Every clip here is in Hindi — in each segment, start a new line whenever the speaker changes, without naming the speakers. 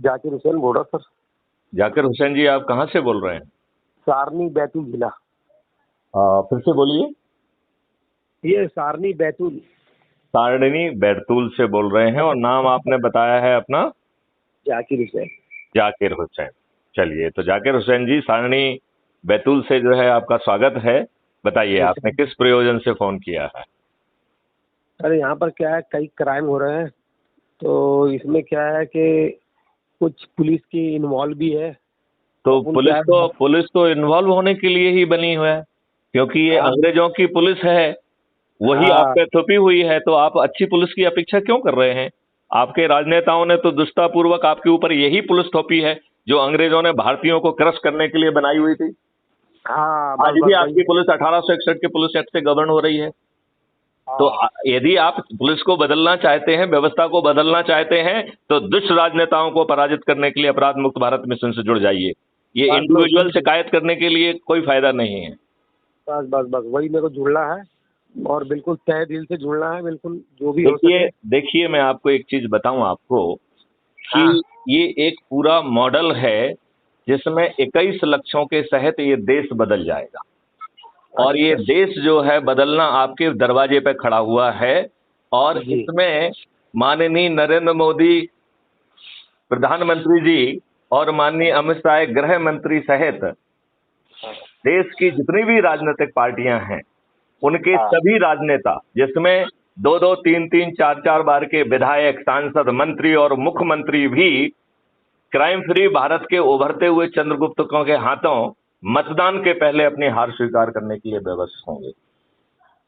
जाकिर हुसैन बोल रहा सर।
जाकिर हुसैन जी, आप कहाँ से बोल रहे हैं?
सारनी बैतूल जिला।
फिर से बोलिए।
ये सारनी बैतूल।
सारणी बैतूल से बोल रहे हैं, और नाम आपने बताया है अपना?
जाकिर हुसैन।
जाकिर हुसैन। चलिए, तो जाकिर हुसैन जी, सारणी बैतूल से जो है आपका स्वागत है। बताइए,
जी
आपने
सर।
किस प्रयोजन से फोन किया है?
अरे यहाँ पर क्या है, कई क्राइम हो रहे हैं, तो इसमें क्या है कि कुछ पुलिस की इन्वॉल्व भी है।
तो
अपन
पुलिस
क्या
तो
है।
पुलिस तो इन्वॉल्व होने के लिए ही बनी हुई है, क्योंकि ये
हाँ
अंग्रेजों की पुलिस है। वही आप
हाँ
पे थोपी हुई है, तो आप अच्छी पुलिस की अपेक्षा क्यों कर रहे हैं? आपके राजनेताओं ने तो दुष्टतापूर्वक आपके ऊपर यही पुलिस थोपी है जो अंग्रेजों ने भारतीयों को क्रश करने के लिए बनाई हुई थी।
हाँ,
आज
बस
भी
बस वही
आपकी
है।
पुलिस 1861 के पुलिस एक्ट से गवर्न हो रही है। तो
हाँ
यदि आप पुलिस को बदलना चाहते हैं, व्यवस्था को बदलना चाहते हैं, तो दुष्ट राजनेताओं को पराजित करने के लिए अपराध मुक्त भारत मिशन से जुड़ जाइए। ये
बस मैं
इंडिविजुअल
उसी
शिकायत करने के लिए कोई फायदा नहीं है।
बस बस बस वही मेरे को जुड़ना है, और बिल्कुल तहे दिल से जुड़ना है, बिल्कुल जो भी हो
देखिए
सके।
देखिए, मैं आपको एक चीज बताऊं आपको कि
हाँ
ये एक पूरा मॉडल है जिसमें 21 लक्ष्यों के तहत ये देश बदल जाएगा। और ये
अच्छा।
देश जो है बदलना आपके दरवाजे पे खड़ा हुआ है। और
जी
इसमें माननीय नरेंद्र मोदी प्रधानमंत्री जी और माननीय अमित शाह गृह मंत्री सहित देश की जितनी भी राजनीतिक पार्टियां हैं, उनके
हाँ
सभी राजनेता, जिसमें दो दो तीन तीन चार चार बार के विधायक, सांसद, मंत्री और मुख्यमंत्री भी क्राइम फ्री भारत के उभरते हुए चंद्रगुप्तों के हाथों मतदान के पहले अपनी हार स्वीकार करने के लिए व्यवस्थित होंगे।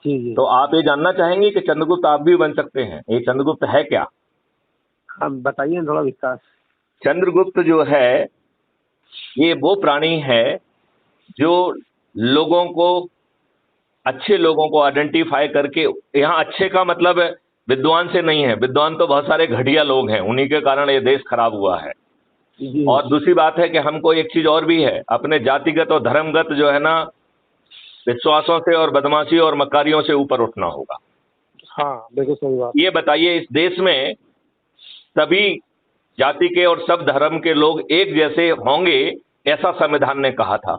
जी जी।
तो आप ये जानना चाहेंगे कि चंद्रगुप्त आप भी बन सकते हैं। ये चंद्रगुप्त है क्या?
हम बताइए थोड़ा विस्तार।
चंद्रगुप्त जो है, ये वो प्राणी है जो लोगों को, अच्छे लोगों को आइडेंटिफाई करके, यहाँ अच्छे का मतलब विद्वान से नहीं है, विद्वान तो बहुत सारे घटिया लोग हैं, उन्हीं के कारण ये देश खराब हुआ है।
जी
और दूसरी बात है कि हमको एक चीज और भी है, अपने जातिगत और धर्मगत जो है ना, विश्वासों से और बदमाशी और मक्कारियों से ऊपर उठना होगा।
हाँ, बिल्कुल सही बात।
ये बताइए, इस देश में सभी जाति के और सब धर्म के लोग एक जैसे होंगे, ऐसा संविधान ने कहा था।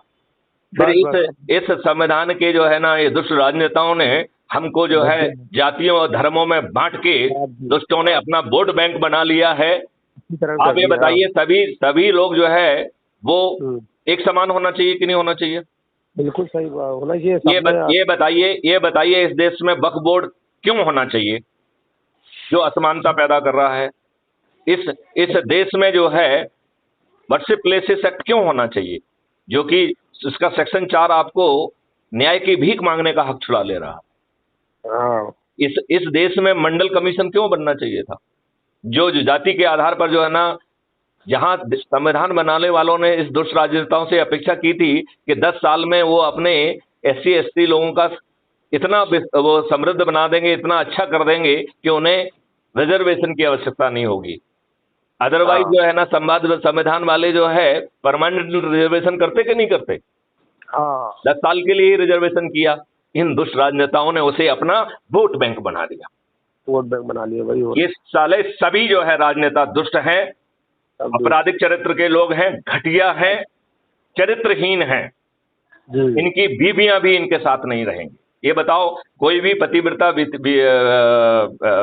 फिर
बस बस
इस संविधान के जो है ना, ये दुष्ट राजनेताओं ने हमको जो है जातियों और धर्मों में बांट के, दुष्टों ने अपना वोट बैंक बना लिया है।
इसी तरह
आप
कर
ये
दिया। हाँ।
बताइए, सभी सभी लोग जो है वो
हम्म,
एक समान होना चाहिए कि नहीं होना चाहिए?
बिल्कुल सही बात होना चाहिए सब में।
ये बताइए, इस देश में वक्फ बोर्ड क्यों होना चाहिए जो असमानता पैदा कर रहा है? इस देश में जो है वर्शिप प्लेसेस एक्ट क्यों होना चाहिए, जो कि इसका सेक्शन 4 आपको न्याय की भीख मांगने का हक छुड़ा ले रहा है।
हाँ
इस देश में मंडल कमीशन क्यों बनना चाहिए था, जो जाति के आधार पर जो है ना, जहां संविधान बनाने वालों ने इस दुष्ट राजनेताओं से अपेक्षा की थी कि 10 साल में वो अपने SC ST लोगों का इतना वो समृद्ध बना देंगे, इतना अच्छा कर देंगे कि उन्हें रिजर्वेशन की आवश्यकता नहीं होगी। अदरवाइज
हाँ
जो है ना, संविधान वाले जो है परमानेंट रिजर्वेशन करते कि नहीं करते?
हाँ।
10 साल के लिए ही रिजर्वेशन किया। इन दुष्ट राजनेताओं ने उसे अपना वोट बैंक बना दिया।
वोट बैंक बना लिए, वही हो
ये साले सभी जो है राजनेता दुष्ट हैं,
सब
आपराधिक चरित्र के लोग हैं, घटिया हैं, चरित्रहीन हैं।
जी।
इनकी बीवियां भी इनके साथ नहीं रहेंगी। ये बताओ, कोई भी पतिव्रता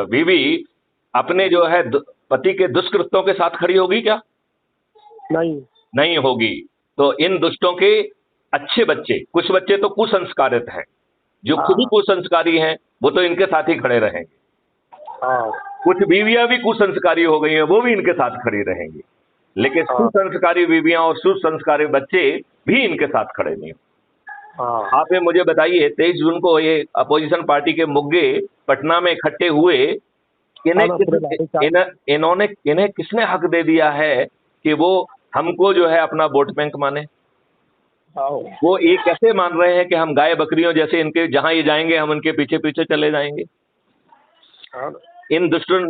बीवी अपने जो है पति के दुष्कृत्यों के साथ खड़ी होगी क्या?
नहीं।
नहीं होगी। तो इन दुष्टों के अच्छे बच्चे, कुछ बच्चे तो कुसंस्कारित हैं, जो खुद ही
हाँ
कुसंस्कारी हैं, वो तो इनके साथ ही खड़े रहेंगे।
हाँ
कुछ बीवियां भी कुसंस्कारी हो गई हैं, वो भी इनके साथ खड़ी रहेंगी। लेकिन
हाँ
सुसंस्कारी बीवियां और सुसंस्कारी बच्चे भी इनके साथ खड़े नहीं।
हाँ।
आप ये मुझे बताइए, 23 जून को ये अपोजिशन पार्टी के मुग्गे पटना में इकट्ठे हुए,
हाँ ना, पूरे लाठी
इन्हें किसने हक दे दिया है कि वो हमको जो है अपना वोट बैंक माने?
चाप।
वो ये कैसे मान रहे हैं कि हम गाय बकरियों जैसे इनके जहां ये जाएंगे हम उनके पीछे पीछे चले जाएंगे?
हाँ
इन दुष्टों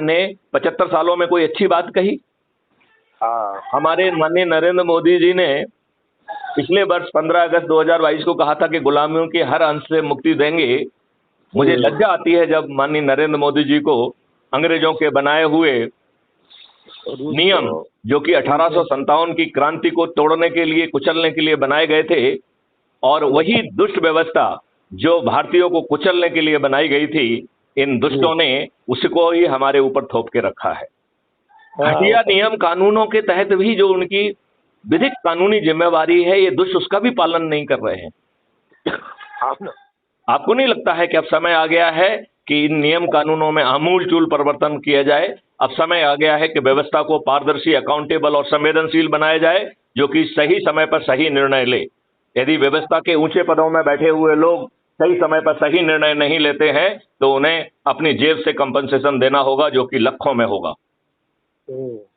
ने 75 सालों में कोई अच्छी बात कही?
हाँ।
हमारे माननीय नरेंद्र मोदी जी ने पिछले वर्ष 15 अगस्त 2022 को कहा था कि गुलामियों के हर अंश से मुक्ति देंगे। मुझे लज्जा आती है जब माननीय नरेंद्र मोदी जी को अंग्रेजों के बनाए हुए
रूल्स
नियम
तो
जो कि 1857 की क्रांति को तोड़ने के लिए, कुचलने के लिए बनाए गए थे, और वही दुष्ट व्यवस्था जो भारतीयों को कुचलने के लिए बनाई गई थी, इन दुष्टों ने उसको ही हमारे ऊपर थोप के रखा है। घटिया नियम कानूनों के तहत भी जो उनकी विधिक कानूनी जिम्मेवारी है, ये दुष्ट उसका भी पालन नहीं कर रहे हैं। आपको नहीं लगता है कि अब समय आ गया है कि इन नियम कानूनों में आमूलचूल परिवर्तन किया जाए? अब समय आ गया है कि व्यवस्था को पारदर्शी, अकाउंटेबल और संवेदनशील बनाया जाए, जो कि सही समय पर सही निर्णय ले। यदि व्यवस्था के ऊंचे पदों में बैठे हुए लोग सही समय पर सही निर्णय नहीं लेते हैं, तो उन्हें अपनी जेब से कंपनसेशन देना होगा, जो कि लाखों में होगा।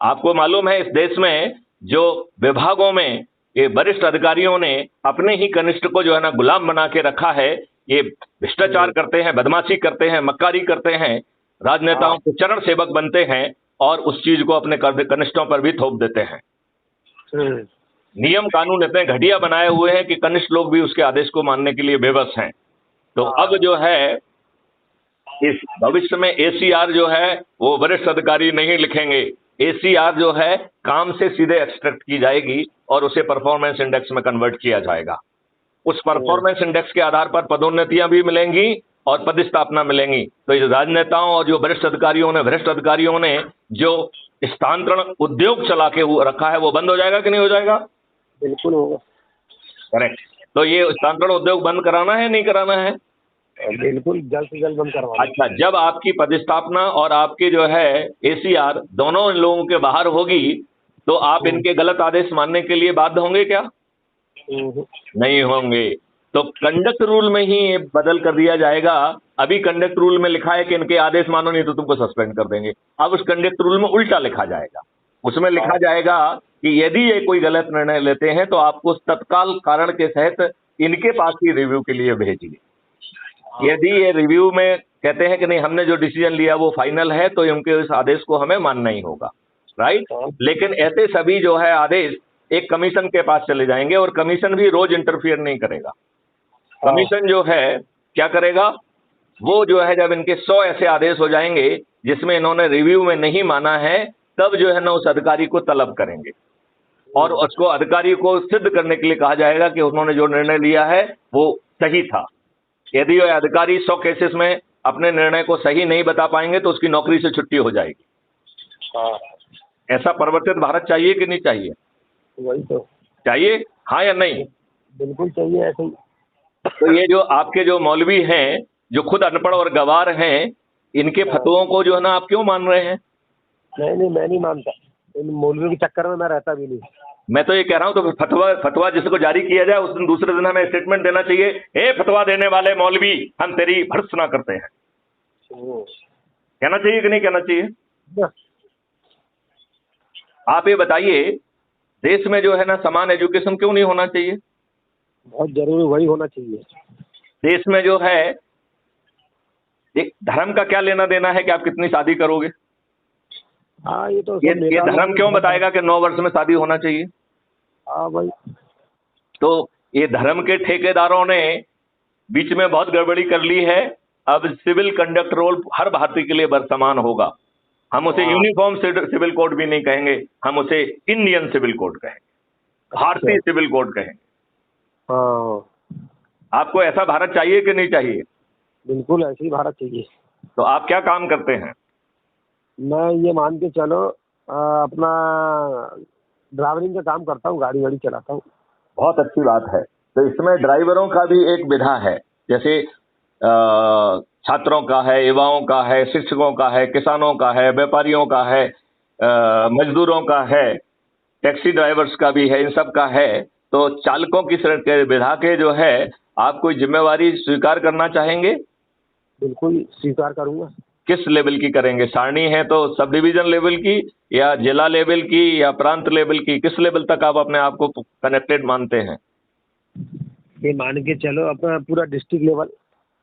आपको मालूम है, इस देश में जो विभागों में ये वरिष्ठ अधिकारियों ने अपने ही कनिष्ठ को जो है ना गुलाम बना के रखा है, ये भ्रष्टाचार करते हैं, बदमाशी करते हैं, मक्कारी करते हैं, राजनेताओं के चरण सेवक बनते हैं और उस चीज को अपने कनिष्ठों पर भी थोप देते हैं। नियम कानून इतने घटिया बनाए हुए हैं कि कनिष्ठ लोग भी उसके आदेश को मानने के लिए बेबस हैं। तो अब जो है, इस भविष्य में एसीआर जो है वो वरिष्ठ अधिकारी नहीं लिखेंगे। एसीआर जो है काम से सीधे एक्सट्रैक्ट की जाएगी और उसे परफॉर्मेंस इंडेक्स में कन्वर्ट किया जाएगा। उस परफॉर्मेंस इंडेक्स के आधार पर पदोन्नतियां भी मिलेंगी और पदस्थापना मिलेंगी। तो इस राजनेताओं और जो वरिष्ठ अधिकारियों ने, भ्रष्ट अधिकारियों ने जो स्थानांतरण उद्योग चला के रखा है, वो बंद हो जाएगा कि नहीं हो जाएगा?
बिल्कुल होगा।
करेक्ट। तो ये स्थानांतरण उद्योग बंद कराना है, नहीं कराना है?
बिल्कुल जल्द से जल्द बंद करवाना।
अच्छा, जब आपकी पदस्थापना और आपके जो है एसीआर दोनों इन लोगों के बाहर होगी, तो आप इनके गलत आदेश मानने के लिए बाध्य होंगे क्या? नहीं होंगे। तो कंडक्ट रूल में ही ये बदल कर दिया जाएगा। अभी कंडक्ट रूल में लिखा है कि इनके आदेश मानो नहीं तो तुमको सस्पेंड कर देंगे। अब उस कंडक्ट रूल में उल्टा लिखा जाएगा। उसमें लिखा जाएगा कि यदि ये कोई गलत निर्णय लेते हैं तो आपको तत्काल कारण के सहित इनके पास ही रिव्यू के लिए भेजिए। यदि ये रिव्यू में कहते हैं कि नहीं, हमने जो डिसीजन लिया वो फाइनल है, तो इनके इस आदेश को हमें मानना ही होगा, राइट? लेकिन ऐसे सभी जो है आदेश एक कमीशन के पास चले जाएंगे और कमीशन भी रोज इंटरफियर नहीं करेगा। कमीशन जो है क्या करेगा, वो जो है जब इनके 100 ऐसे आदेश हो जाएंगे जिसमें इन्होंने रिव्यू में नहीं माना है, तब जो है ना उस अधिकारी को तलब करेंगे और उसको अधिकारी को सिद्ध करने के लिए कहा जाएगा कि उन्होंने जो निर्णय लिया है वो सही था। यदि वह अधिकारी 100 केसेस में अपने निर्णय को सही नहीं बता पाएंगे तो उसकी नौकरी से छुट्टी हो जाएगी। ऐसा परिवर्तित भारत चाहिए कि नहीं चाहिए?
वही तो
चाहिए, हाँ या नहीं?
बिल्कुल चाहिए ऐसे ही।
तो ये जो आपके जो मौलवी हैं, जो खुद अनपढ़ और गवार हैं, इनके फतवों को जो है ना आप क्यों मान रहे हैं?
नहीं, मैं नहीं मानता। इन मौलवियों के चक्कर में मैं रहता भी नहीं। मैं
तो ये कह रहा हूं, तो फतवा जिसको जारी किया जाए उस दिन दूसरे दिन हमें स्टेटमेंट देना चाहिए, हे फतवा देने वाले मौलवी, हम तेरी भर्त्सना करते हैं। कहना चाहिए कि नहीं कहना चाहिए? आप ये बताइए, देश में जो है ना समान एजुकेशन क्यों नहीं होना चाहिए?
बहुत जरूरी वही होना चाहिए।
देश में जो है एक धर्म का क्या लेना देना है कि आप कितनी शादी करोगे?
हाँ, ये तो
ये धर्म क्यों बताएगा कि 9 वर्ष में शादी होना चाहिए?
हाँ भाई।
तो ये धर्म के ठेकेदारों ने बीच में बहुत गड़बड़ी कर ली है। अब सिविल कंडक्ट रोल हर भारतीय के लिए समान होगा। हम उसे यूनिफॉर्म सिविल कोड भी नहीं कहेंगे, हम उसे इंडियन सिविल कोड कहेंगे, भारतीय सिविल कोड कहेंगे। आपको ऐसा भारत चाहिए कि नहीं चाहिए?
बिल्कुल ऐसी भारत चाहिए।
तो आप क्या काम करते हैं?
मैं ये मान के चलो अपना ड्राइवरिंग का काम करता हूँ, गाड़ी वाड़ी चलाता हूँ।
बहुत अच्छी बात है। तो इसमें ड्राइवरों का भी एक विधा है, जैसे छात्रों का है, युवाओं का है, शिक्षकों का है, किसानों का है, व्यापारियों का है, मजदूरों का है, टैक्सी ड्राइवर्स का भी है, इन सब का है। तो चालकों की विधा के जो है आप कोई जिम्मेवारी स्वीकार करना चाहेंगे?
बिल्कुल स्वीकार करूंगा।
किस लेवल की करेंगे? सारणी है तो सब डिवीजन लेवल की, या जिला लेवल की, या प्रांत लेवल की? किस लेवल तक आप अपने आप को कनेक्टेड मानते हैं?
ये मान के चलो अपना पूरा डिस्ट्रिक्ट लेवल।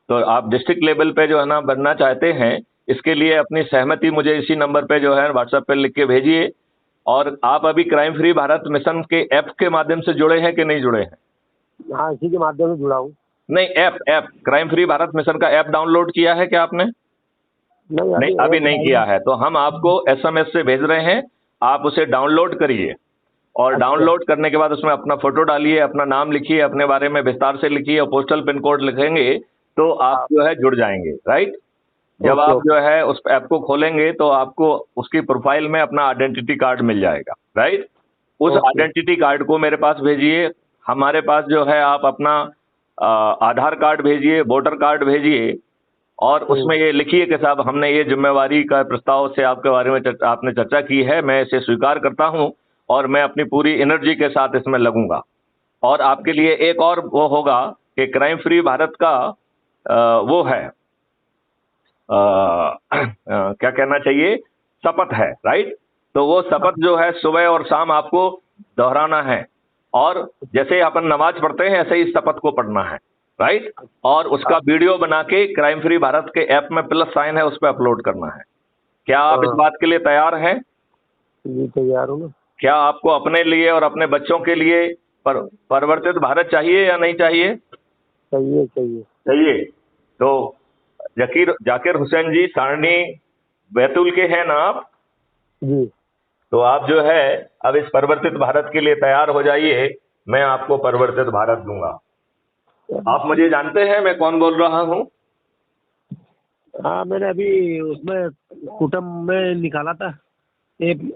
तो आप डिस्ट्रिक्ट लेवल पे जो है ना बनना चाहते हैं, इसके लिए अपनी सहमति मुझे इसी नंबर पे जो है व्हाट्सएप पे लिख के भेजिए। और आप अभी क्राइम फ्री भारत मिशन के ऐप के माध्यम से जुड़े हैं कि नहीं जुड़े हैं?
हाँ, इसी के माध्यम से जुड़ा हूँ।
नहीं, app crime free Bharat mission का ऐप डाउनलोड किया है क्या आपने? नहीं, अभी नहीं किया है। तो हम आपको SMS से भेज रहे हैं, आप उसे डाउनलोड करिए और
अच्छा।
डाउनलोड करने के बाद उसमें अपना फोटो डालिए, अपना नाम लिखिए, अपने बारे में विस्तार से लिखिए और पोस्टल पिन कोड लिखेंगे तो आप
हाँ।
जो है जुड़ जाएंगे, राइट। जब
ओके
आप
ओके।
जो है उस ऐप को खोलेंगे तो आपको उसकी प्रोफाइल में अपना आइडेंटिटी कार्ड मिल जाएगा, राइट। उस
ओके।
आइडेंटिटी कार्ड को मेरे पास भेजिए। हमारे पास जो है आप अपना आधार कार्ड भेजिए, वोटर कार्ड भेजिए और उसमें ये लिखिए कि साहब हमने ये जिम्मेवारी का प्रस्ताव से आपके बारे में आपने चर्चा की है, मैं इसे स्वीकार करता हूं और मैं अपनी पूरी एनर्जी के साथ इसमें लगूंगा। और आपके लिए एक और वो होगा कि क्राइम फ्री भारत का वो है क्या कहना चाहिए, शपथ है, राइट। तो वो शपथ जो है सुबह और शाम आपको दोहराना है और जैसे अपन नमाज पढ़ते हैं ऐसे ही इस शपथ को पढ़ना है, राइट। और उसका वीडियो बना के क्राइम फ्री भारत के ऐप में प्लस साइन है उस पर अपलोड करना है। क्या आप इस
हाँ
बात के लिए तैयार हैं?
जी, तैयार हूँ ना।
क्या आपको अपने लिए और अपने बच्चों के लिए परिवर्तित भारत चाहिए या नहीं चाहिए?
चाहिए चाहिए।
चाहिए। तो जाकिर हुसैन जी, सारणी बैतूल के हैं ना आप?
जी।
तो आप जो है अब इस परिवर्तित भारत के लिए तैयार हो जाइए, मैं आपको परिवर्तित भारत दूंगा। आप मुझे जानते हैं मैं कौन बोल रहा हूं?
हाँ, मैंने अभी उसमें कुटुंब में निकाला था एक।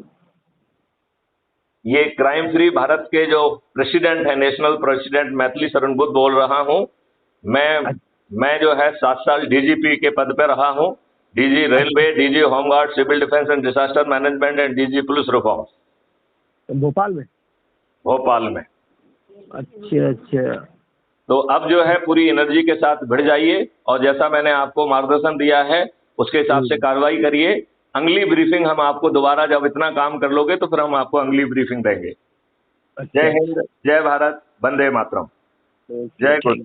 ये क्राइम फ्री भारत के जो प्रेसिडेंट है, नेशनल प्रेसिडेंट मैथिली शरण बुद्ध बोल रहा हूं। मैं जो है 7 साल डीजीपी के पद पे रहा हूं। DG railway, DG home guard, civil defence and disaster management and DG police reforms
Bhopal में।
भोपाल में।
अच्छा अच्छा।
तो अब जो है पूरी एनर्जी के साथ भिड़ जाइए और जैसा मैंने आपको मार्गदर्शन दिया है उसके हिसाब से कार्रवाई करिए। अगली ब्रीफिंग हम आपको दोबारा जब इतना काम कर लोगे तो फिर हम आपको अगली ब्रीफिंग देंगे।
अच्छा।
जय हिंद, जय भारत, वंदे मातरम, जय गुरु।